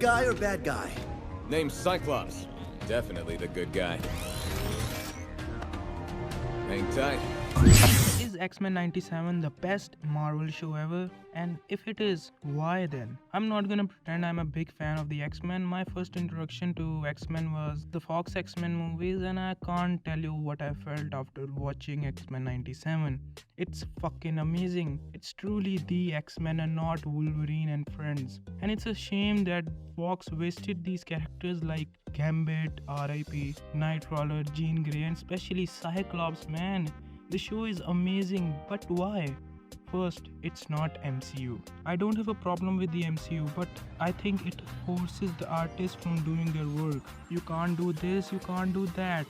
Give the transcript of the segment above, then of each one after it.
good guy or bad guy? Name's Cyclops. Definitely the good guy. Hang tight. Is X-Men 97 the best Marvel show ever? And if it is, why then? I'm not gonna pretend I'm a big fan of the X-Men. My first introduction to X-Men was the Fox X-Men movies, and I can't tell you what I felt after watching X-Men 97. It's fucking amazing. It's truly the X-Men and not Wolverine and friends. And it's a shame that Fox wasted these characters like Gambit, R.I.P., Nightcrawler, Jean Grey, and especially Cyclops, man. The show is amazing, but why? First, it's not MCU. I don't have a problem with the MCU, but I think it forces the artists from doing their work. You can't do this, you can't do that.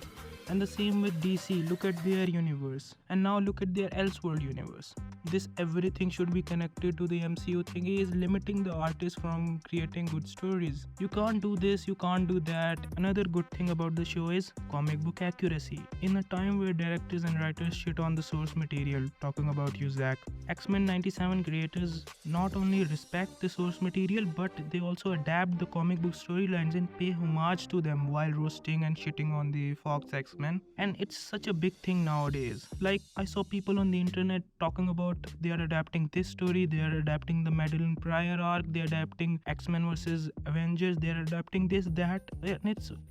And the same with DC, look at their universe. And now look at their Elseworld universe. This everything should be connected to the MCU thingy is limiting the artist from creating good stories. You can't do this, you can't do that. Another good thing about the show is comic book accuracy. In a time where directors and writers shit on the source material, talking about you Zach, X-Men 97 creators not only respect the source material, but they also adapt the comic book storylines and pay homage to them while roasting and shitting on the Fox X-Men. And it's such a big thing nowadays. Like, I saw people on the internet talking about they are adapting this story, they are adapting the Madeline Pryor arc, they are adapting X-Men versus Avengers, they are adapting this, that. And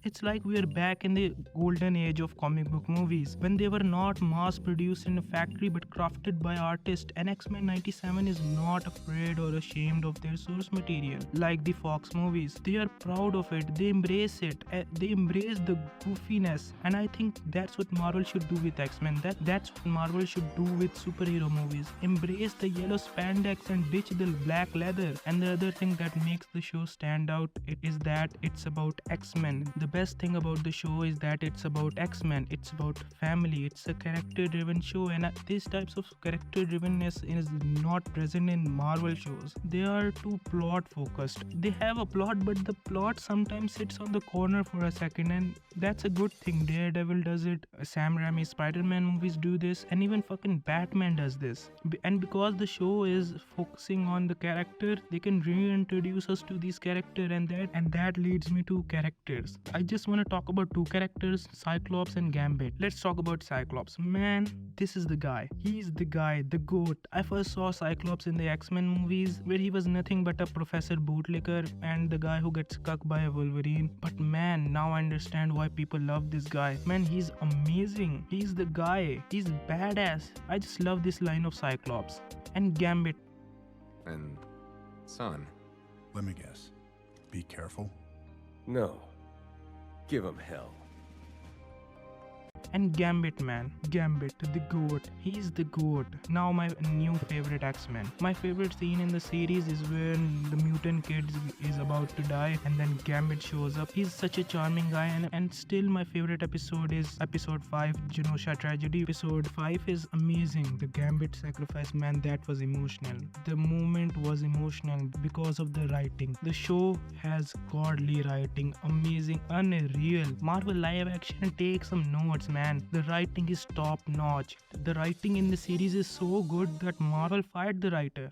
it's like we are back in the golden age of comic book movies when they were not mass produced in a factory but crafted by artists. And X-Men 97 is not afraid or ashamed of their source material like the Fox movies. They are proud of it, they embrace it, they embrace the goofiness. And I think that's what Marvel should do with X-Men. That's what Marvel should do with superhero movies. Embrace the yellow spandex and ditch the black leather. And the other thing that makes the show stand out is that it's about X-Men. The best thing about the show is that it's about X-Men. It's about family. It's a character-driven show, and these types of character-drivenness is not present in Marvel shows. They are too plot-focused. They have a plot, but the plot sometimes sits on the corner for a second, and that's a good thing. Daredevil does it, Sam Raimi Spider-Man movies do this, and even fucking Batman does this. And because the show is focusing on the character, they can reintroduce us to these characters, and that leads me to characters. I just want to talk about two characters, Cyclops and Gambit. Let's talk about Cyclops. Man, this is the guy. He's the guy, the GOAT. I first saw Cyclops in the X-Men movies where he was nothing but a professor bootlicker and the guy who gets cucked by a Wolverine. But man, now I understand why people love this guy. Man, he's amazing. He's the guy. He's badass. I just love this line of Cyclops. And Gambit. And son. Let me guess. Be careful. No. Give him hell. And Gambit, man. Gambit, the GOAT. He's the GOAT. Now my new favorite X-Men. My favorite scene in the series is when the mutant kid is about to die and then Gambit shows up. He's such a charming guy, and still my favorite episode is episode 5, Genosha Tragedy. Episode 5 is amazing. The Gambit sacrifice, man, that was emotional. The moment was emotional because of the writing. The show has godly writing. Amazing, unreal. Marvel live action take some notes, man. The writing is top notch. The writing in the series is so good that Marvel fired the writer.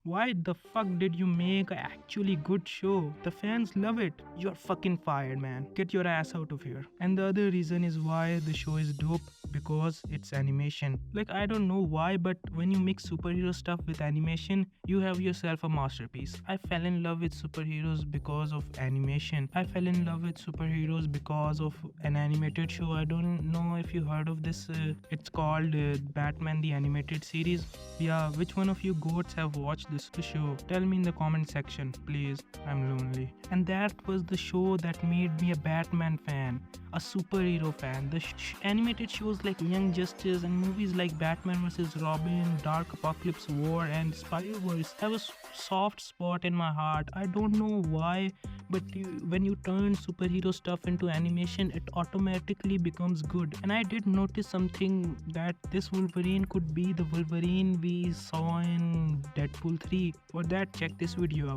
Why the fuck did you make an actually good show? The fans love it. You're fucking fired, man. Get your ass out of here. And the other reason is why the show is dope, because it's animation. Like, I don't know why, but when you mix superhero stuff with animation, you have yourself a masterpiece. I fell in love with superheroes because of animation. I fell in love with superheroes because of an animated show. I don't know if you heard of this. It's called Batman the Animated Series. Yeah, which one of you goats have watched this show? Tell me in the comment section, please. I'm lonely. And that was the show that made me a Batman fan, a superhero fan. The animated shows like Young Justice and movies like Batman vs. Robin, Dark Apocalypse War, and Spider-Verse have a soft spot in my heart. I don't know why, but when you turn superhero stuff into animation, it automatically becomes good. And I did notice something, that this Wolverine could be the Wolverine we saw in Deadpool 3. For that, check this video out.